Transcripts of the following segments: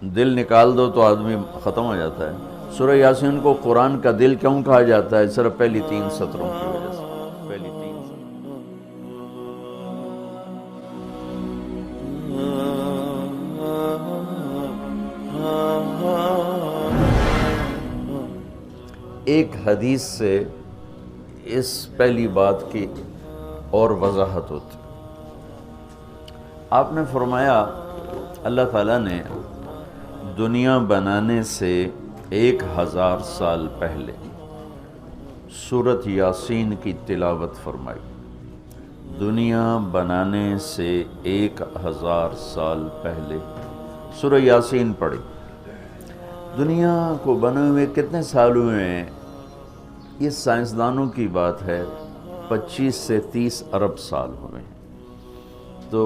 دل نکال دو تو آدمی ختم ہو جاتا ہے۔ سورہ یاسین کو قرآن کا دل کیوں کہا جاتا ہے؟ صرف پہلی 3 سطروں کی وجہ سے۔ پہلی 3 ایک حدیث سے اس پہلی بات کی اور وضاحت ہوتی۔ آپ نے فرمایا اللہ تعالیٰ نے دنیا بنانے سے 1000 سال پہلے سورۃ یاسین کی تلاوت فرمائی۔ دنیا بنانے سے 1000 سال پہلے سورہ یاسین پڑھی۔ دنیا کو بنے ہوئے کتنے سال ہوئے ہیں؟ یہ سائنسدانوں کی بات ہے، 25 سے 30 ارب سال ہوئے ہیں۔ تو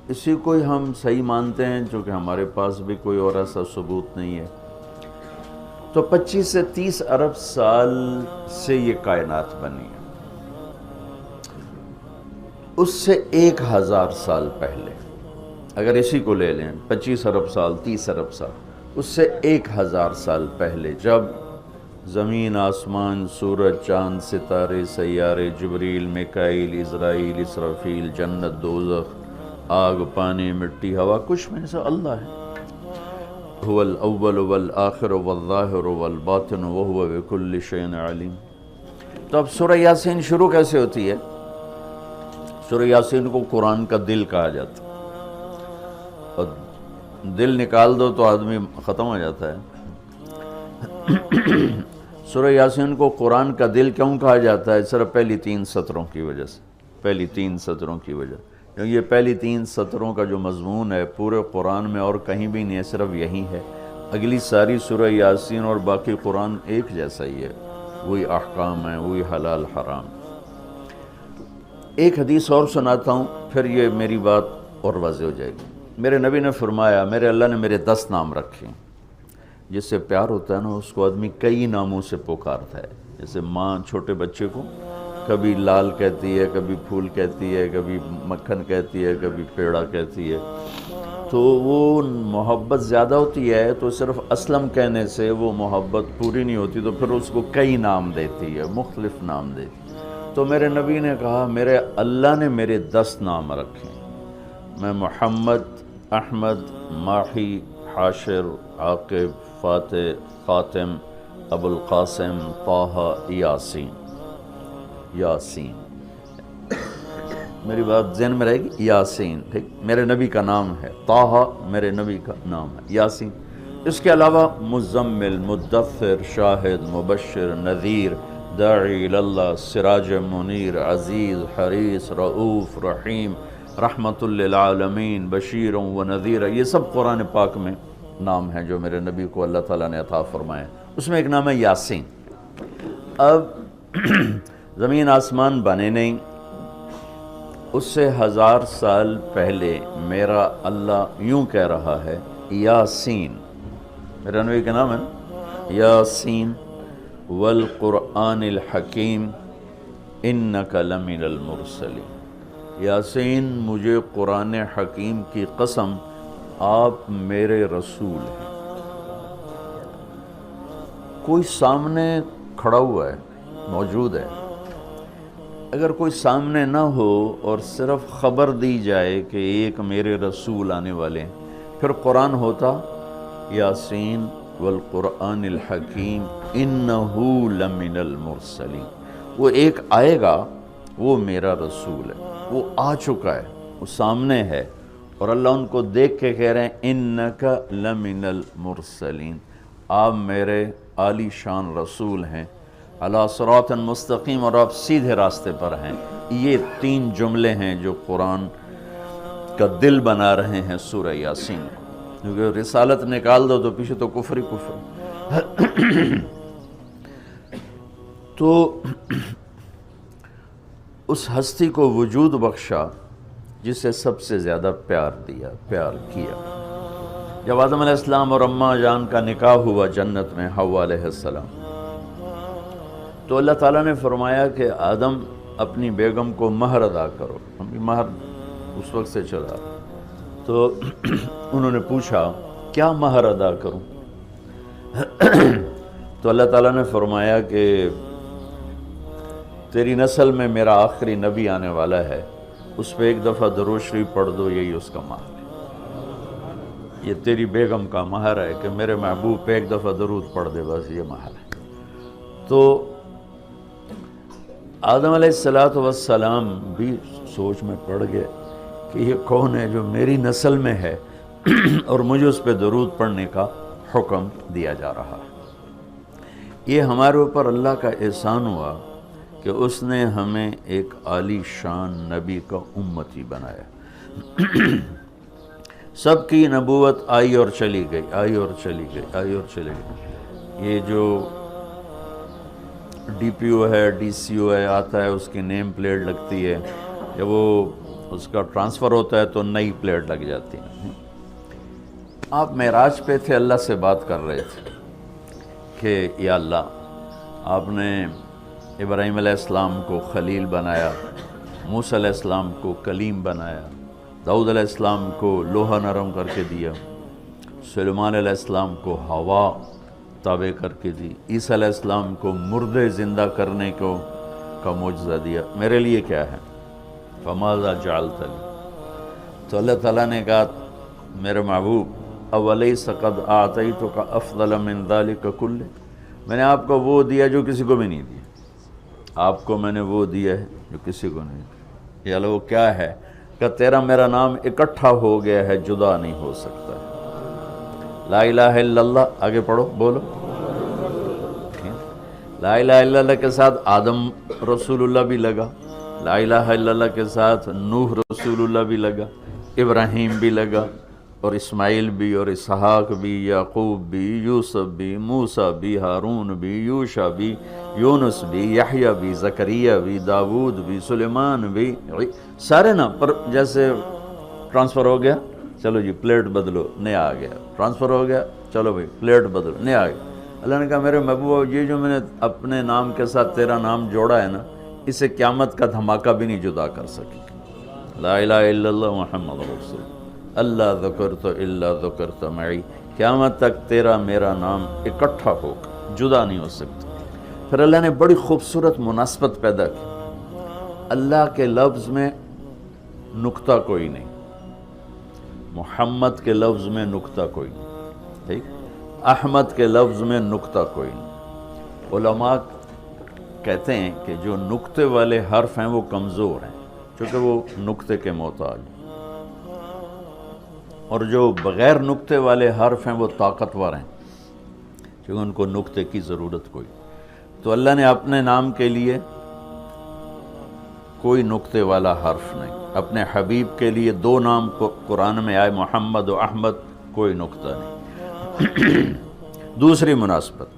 اسی کو ہی ہم صحیح مانتے ہیں، چونکہ ہمارے پاس بھی کوئی اور ایسا ثبوت نہیں ہے۔ تو 25 سے 30 ارب سال سے یہ کائنات بنی ہے۔ اس سے 1000 سال پہلے، اگر اسی کو لے لیں 25 ارب سال 30 ارب سال، اس سے 1000 سال پہلے جب زمین، آسمان، سورج، چاند، ستارے، سیارے، جبریل، میکائیل، عزرائیل، اسرافیل، جنت، دوزخ، آگ، پانی، مٹی، ہوا، کچھ میں سے اللہ ہے۔ هو الاول والآخر والظاہر والباطن وهو بكل شيء علیم۔ تو اب سورہ یاسین شروع کیسے ہوتی ہے؟ سورہ یاسین کو قرآن کا دل کہا جاتا ہے، اور دل نکال دو تو آدمی ختم ہو جاتا ہے۔ سورہ یاسین کو قرآن کا دل کیوں کہا جاتا ہے؟ صرف پہلی 3 سطروں کی وجہ سے۔ پہلی 3 سطروں کی وجہ، کیونکہ یہ پہلی 3 سطروں کا جو مضمون ہے پورے قرآن میں اور کہیں بھی نہیں ہے، صرف یہی ہے۔ اگلی ساری سورہ یاسین اور باقی قرآن ایک جیسا ہی ہے، وہی احکام ہیں، وہی حلال حرام۔ ایک حدیث اور سناتا ہوں، پھر یہ میری بات اور واضح ہو جائے گی۔ میرے نبی نے فرمایا، میرے اللہ نے میرے 10 نام رکھے۔ جس سے پیار ہوتا ہے نا، اس کو آدمی کئی ناموں سے پکارتا ہے۔ جیسے ماں چھوٹے بچے کو کبھی لال کہتی ہے، کبھی پھول کہتی ہے، کبھی مکھن کہتی ہے، کبھی پیڑا کہتی ہے۔ تو وہ محبت زیادہ ہوتی ہے تو صرف اسلم کہنے سے وہ محبت پوری نہیں ہوتی، تو پھر اس کو کئی نام دیتی ہے، مختلف نام دیتی ہے۔ تو میرے نبی نے کہا، میرے اللہ نے میرے 10 نام رکھے۔ میں محمد، احمد، ماحی، حاشر، عاقب، فاتح، خاتم، ابو القاسم، طٰہٰ، یاسین۔ یاسین، میری بات ذہن میں رہے گی، یاسین ٹھیک میرے نبی کا نام ہے، طٰہٰ میرے نبی کا نام ہے، یاسین۔ اس کے علاوہ مزمل، مدثر، شاہد، مبشر، نذیر، داعی اللہ، سراج منیر، عزیز، حریص، رؤوف، رحیم، رحمت للعالمین، بشیر و نذیر، یہ سب قرآن پاک میں نام ہیں جو میرے نبی کو اللہ تعالیٰ نے عطا فرمائے۔ اس میں ایک نام ہے یاسین۔ اب زمین آسمان بنے نہیں، اس سے 1000 سال پہلے میرا اللہ یوں کہہ رہا ہے، یاسین، میرے نبی کا نام ہے نا، یاسین والقرآن الحکیم انک لمن المرسلین۔ یاسین، مجھے قرآن حکیم کی قسم، آپ میرے رسول ہیں۔ کوئی سامنے کھڑا ہوا ہے، موجود ہے۔ اگر کوئی سامنے نہ ہو اور صرف خبر دی جائے کہ ایک میرے رسول آنے والے ہیں، پھر قرآن ہوتا یاسین والقرآن الحکیم انہ لمن المرسلین۔ وہ ایک آئے گا، وہ میرا رسول ہے، وہ آ چکا ہے، وہ سامنے ہے، اور اللہ ان کو دیکھ کے کہہ رہے ہیں انک لمن المرسلین، آپ میرے عالی شان رسول ہیں، علی صراط مستقیم، اور آپ سیدھے راستے پر ہیں۔ یہ 3 جملے ہیں جو قرآن کا دل بنا رہے ہیں سورہ یاسین، کیونکہ رسالت نکال دو تو پیچھے تو کفر ہی کفر۔ تو اس ہستی کو وجود بخشا جسے سب سے زیادہ پیار دیا، پیار کیا۔ جب آدم علیہ السلام اور اماں جان کا نکاح ہوا جنت میں، حوا علیہ السلام، تو اللہ تعالیٰ نے فرمایا کہ آدم اپنی بیگم کو مہر ادا کرو۔ ہم مہر اس وقت سے چلا، تو انہوں نے پوچھا کیا مہر ادا کروں؟ تو اللہ تعالیٰ نے فرمایا کہ تیری نسل میں میرا آخری نبی آنے والا ہے، اس پہ ایک دفعہ درود شریف پڑھ دو، یہی اس کا مہر ہے۔ یہ تیری بیگم کا مہر ہے کہ میرے محبوب پہ ایک دفعہ درود پڑھ دے، بس یہ مہر ہے۔ تو آدم علیہ السلام بھی سوچ میں پڑ گئے کہ یہ کون ہے جو میری نسل میں ہے اور مجھے اس پہ درود پڑھنے کا حکم دیا جا رہا ہے۔ یہ ہمارے اوپر اللہ کا احسان ہوا کہ اس نے ہمیں ایک عالی شان نبی کا امتی بنایا۔ سب کی نبوت آئی اور چلی گئی، آئی اور چلی گئی، آئی اور چلی گئی۔ یہ جو ڈی پی او ہے، ڈی سی او ہے، آتا ہے، اس کی نیم پلیٹ لگتی ہے، جب وہ اس کا ٹرانسفر ہوتا ہے تو نئی پلیٹ لگ جاتی ہے۔ آپ معراج پہ تھے، اللہ سے بات کر رہے تھے کہ یا اللہ، آپ نے ابراہیم علیہ السلام کو خلیل بنایا، موسیٰ علیہ السلام کو کلیم بنایا، داؤد علیہ السلام کو لوہا نرم کر کے دیا، سلیمان علیہ السلام کو ہوا تابع کر کے دی، عیسیٰ علیہ السلام کو مردے زندہ کرنے کا معجزہ دیا، میرے لیے کیا ہے؟ فماذا جعلت لی؟ تو اللہ تعالیٰ نے کہا میرے محبوب اولیس قد اعطیتک افضل من ذلک کلہ، میں نے آپ کو وہ دیا جو کسی کو بھی نہیں دیا، آپ کو میں نے وہ دیا ہے جو کسی کو نہیں دیا۔ یا وہ کیا ہے؟ کہ تیرا میرا نام اکٹھا ہو گیا ہے، جدا نہیں ہو سکتا ہے۔ لا الہ الا اللہ، آگے پڑھو، بولو۔ لا الہ الا اللہ کے ساتھ آدم رسول اللہ بھی لگا، لا الہ الا اللہ کے ساتھ نوح رسول اللہ بھی لگا، ابراہیم بھی لگا، اور اسماعیل بھی، اور اسحاق بھی، یعقوب بھی، یوسف بھی، موسیٰ بھی، ہارون بھی، یوشع بھی، یونس بھی، یحییٰ بھی، زکریا بھی، داود بھی، سلیمان بھی، سارے نا۔ پر جیسے ٹرانسفر ہو گیا، چلو جی پلیٹ بدلو، نیا آ گیا، ٹرانسفر ہو گیا، چلو بھائی پلیٹ بدلو، نیا آ گیا۔ اللہ نے کہا میرے محبوب، یہ جو میں نے اپنے نام کے ساتھ تیرا نام جوڑا ہے نا، اسے قیامت کا دھماکہ بھی نہیں جدا کر سکی۔ لا الہ الا اللہ محمد رسول اللہ، ذکرت الا ذکرت معی، قیامت تک تیرا میرا نام اکٹھا ہوگا، جدا نہیں ہو سکتا۔ پھر اللہ نے بڑی خوبصورت مناسبت پیدا کی، اللہ کے لفظ میں نقطہ کوئی نہیں، محمد کے لفظ میں نقطہ کوئی نہیں، ٹھیک، احمد کے لفظ میں نقطہ کوئی نہیں۔ علماء کہتے ہیں کہ جو نقطے والے حرف ہیں وہ کمزور ہیں، کیونکہ وہ نقطے کے محتاج ہیں، اور جو بغیر نقطے والے حرف ہیں وہ طاقتور ہیں، کیونکہ ان کو نقطے کی ضرورت کوئی۔ تو اللہ نے اپنے نام کے لیے کوئی نقطے والا حرف نہیں، اپنے حبیب کے لیے دو نام قرآن میں آئے، محمد و احمد، کوئی نقطہ نہیں۔ دوسری مناسبت،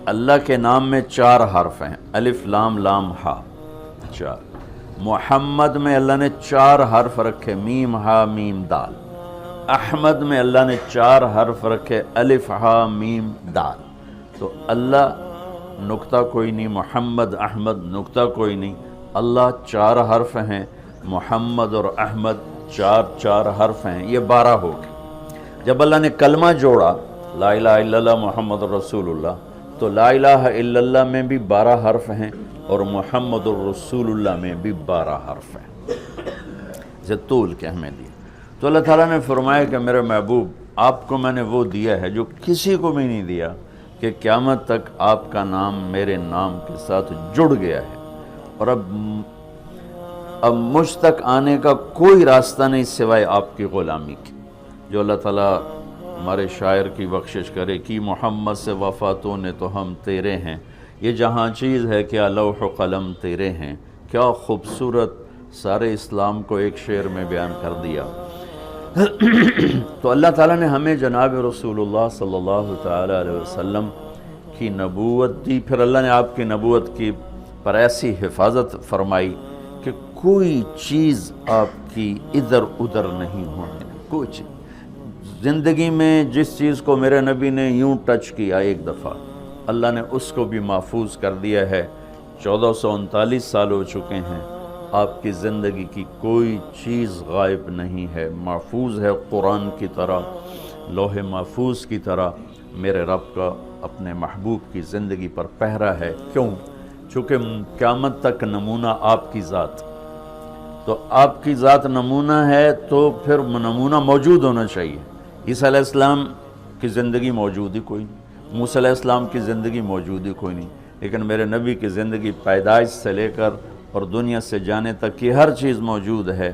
اللہ کے نام میں 4 حرف ہیں، الف لام لام ہا، 4۔ محمد میں اللہ نے 4 حرف رکھے، میم ہا میم دال۔ احمد میں اللہ نے 4 حرف رکھے، الف ہا میم دال۔ تو اللہ نقطہ کوئی نہیں، محمد احمد نقطہ کوئی نہیں، اللہ 4 حرف ہیں، محمد اور احمد 4 حرف ہیں، یہ 12 ہو گئے۔ جب اللہ نے کلمہ جوڑا لا الہ الا اللہ محمد رسول اللہ، تو لا الہ الا اللہ میں بھی 12 حرف ہیں، اور محمد الرسول اللہ میں بھی 12 حرف ہیں، اسے طول کے ہمیں دیا۔ تو اللہ تعالیٰ نے فرمایا کہ میرے محبوب، آپ کو میں نے وہ دیا ہے جو کسی کو بھی نہیں دیا، کہ قیامت تک آپ کا نام میرے نام کے ساتھ جڑ گیا ہے، اور اب مجھ تک آنے کا کوئی راستہ نہیں سوائے آپ کی غلامی کی۔ جو اللہ تعالیٰ ہمارے شاعر کی بخشش کرے کہ محمد سے وفاتوں نے تو ہم تیرے ہیں، یہ جہاں چیز ہے کیا لوح و قلم تیرے ہیں، کیا خوبصورت سارے اسلام کو ایک شعر میں بیان کر دیا۔ تو اللہ تعالیٰ نے ہمیں جناب رسول اللہ صلی اللہ تعالیٰ علیہ وسلم کی نبوت دی، پھر اللہ نے آپ کی نبوت کی پر ایسی حفاظت فرمائی کہ کوئی چیز آپ کی ادھر ادھر نہیں ہونے، کوئی چیز۔ زندگی میں جس چیز کو میرے نبی نے یوں ٹچ کیا ایک دفعہ، اللہ نے اس کو بھی محفوظ کر دیا ہے۔ 1439 سال ہو چکے ہیں، آپ کی زندگی کی کوئی چیز غائب نہیں ہے، محفوظ ہے قرآن کی طرح۔ لوح محفوظ کی طرح میرے رب کا اپنے محبوب کی زندگی پر پہرا ہے۔ کیوں؟ چونکہ قیامت تک نمونہ آپ کی ذات، تو آپ کی ذات نمونہ ہے تو پھر نمونہ موجود ہونا چاہیے۔ عیسیٰ علیہ السلام کی زندگی موجود ہی کوئی نہیں، موسیٰ علیہ السلام کی زندگی موجود ہی کوئی نہیں، لیکن میرے نبی کی زندگی پیدائش سے لے کر اور دنیا سے جانے تک کی ہر چیز موجود ہے۔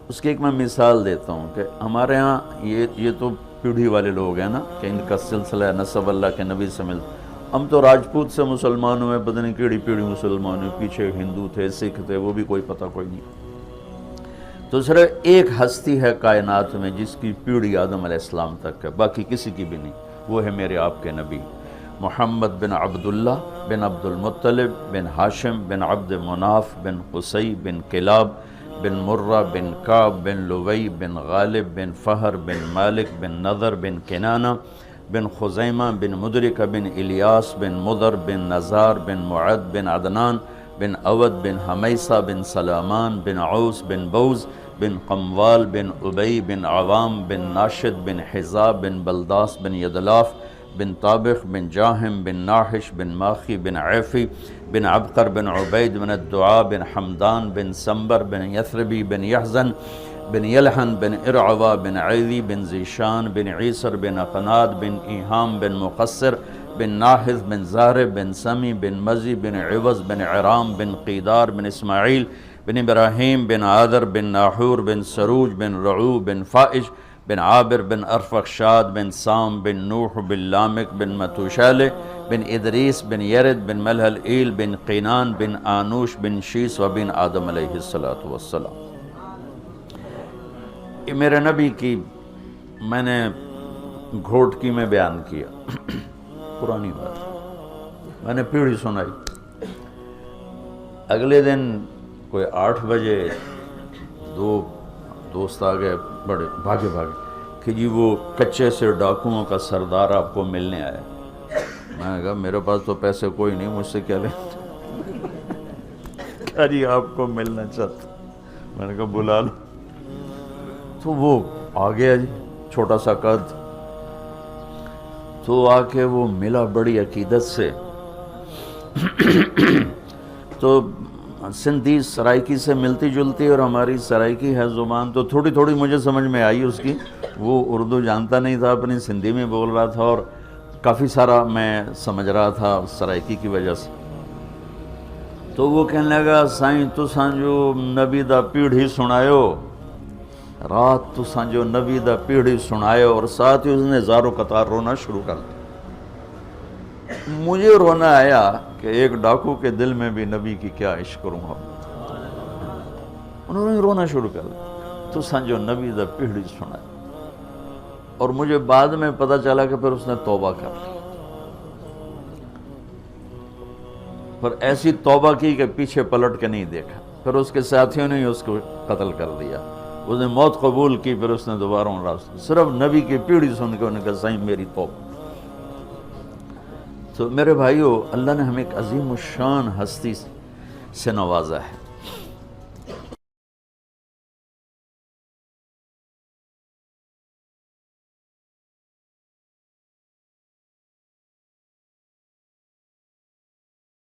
اس کی ایک میں مثال دیتا ہوں کہ ہمارے ہاں یہ تو پیڑھی والے لوگ ہیں نا کہ ان کا سلسلہ نسب اللہ کے نبی سے ملتا۔ ہم تو راجپوت سے مسلمان ہوئے، پتہ نہیں کیڑی پیڑھی مسلمان ہوئے، پیچھے ہندو تھے، سکھ تھے، وہ بھی کوئی پتہ کوئی نہیں۔ تو صرف ایک ہستی ہے کائنات میں جس کی پیڑھی آدم علیہ السلام تک ہے، باقی کسی کی بھی نہیں، وہ ہے میرے آپ کے نبی محمد بن عبداللہ بن عبد المطلب بن ہاشم بن عبد مناف بن قصی بن کلاب بن مرہ بن کعب بن لوی بن غالب بن فہر بن مالک بن نضر بن کنانہ بن خزیمہ بن مدرکہ بن الیاس بن مضر بن نزار بن معد بن عدنان بن اود بن حمیسہ بن سلامان بن عوس بن بوز بن قموال بن ابی بن عوام بن ناشد بن حزاب بن بلداس بن یدلاف بن طابخ بن جاہم بن ناحش بن ماخی بن عیفی بن عبقر بن عبید بن الدعاء بن حمدان بن سمبر بن یثربی بن یحزن بن یلحن بن ارعوا بن عیدی بن زیشان بن عیسر بن اقناد بن ایہام بن مقصر بن ناحذ بن زارب بن سمی بن مزی بن عوض بن عرام بن قیدار بن اسماعیل بن ابراہیم بن عادر بن ناحور بن سروج بن رعو بن فائش بن عابر بن ارفخشاد بن سام بن نوح بن لامک بن متوشالہ بن ادریس بن یرد بن ملحل ایل بن قینان بن آنوش بن شیس و بن آدم علیہ السلام۔ یہ میرے نبی کی میں نے گھوٹکی میں بیان کیا، پرانی بات، میں نے پیڑھی سنائی۔ اگلے دن کوئی 8 بجے 2 دوست آ گئے، بڑے بھاگے کہ جی وہ کچے سے ڈاکوؤں کا سردار آپ کو ملنے آیا۔ میں نے کہا میرے پاس تو پیسے کوئی نہیں، مجھ سے کیا لیں؟ کہا جی آپ کو ملنا چاہتا۔ میں نے کہا بلا لو۔ تو وہ آ گیا جی، چھوٹا سا قد، تو آ کے وہ ملا بڑی عقیدت سے۔ تو سندھی سرائکی سے ملتی جلتی اور ہماری سرائکی ہے زبان، تو تھوڑی تھوڑی مجھے سمجھ میں آئی اس کی۔ وہ اردو جانتا نہیں تھا، اپنی سندھی میں بول رہا تھا اور کافی سارا میں سمجھ رہا تھا سرائکی کی وجہ سے۔ تو وہ کہنے لگا سائیں تساں جو نبی دا پیڑھی سنایو، رات تساں جو نبی دا پیڑھی سنایو، اور ساتھ ہی اس نے زارو قطار رونا شروع کر دیا۔ مجھے رونا آیا کہ ایک ڈاکو کے دل میں بھی نبی کی کیا عشق کروں گا۔ انہوں نے رونا شروع کر دیا، تساں جو نبی دا پیڑھی سنایو۔ اور مجھے بعد میں پتہ چلا کہ پھر اس نے توبہ کر لی، پھر ایسی توبہ کی کہ پیچھے پلٹ کے نہیں دیکھا، پھر اس کے ساتھیوں نے اس کو قتل کر دیا۔ اس نے موت قبول کی، پھر اس نے دوبارہ راستہ صرف نبی کی پیڑھی سن کے انہوں نے کہا سائیں میری توبہ۔ تو میرے بھائیو، اللہ نے ہمیں ایک عظیم الشان ہستی سے نوازا ہے۔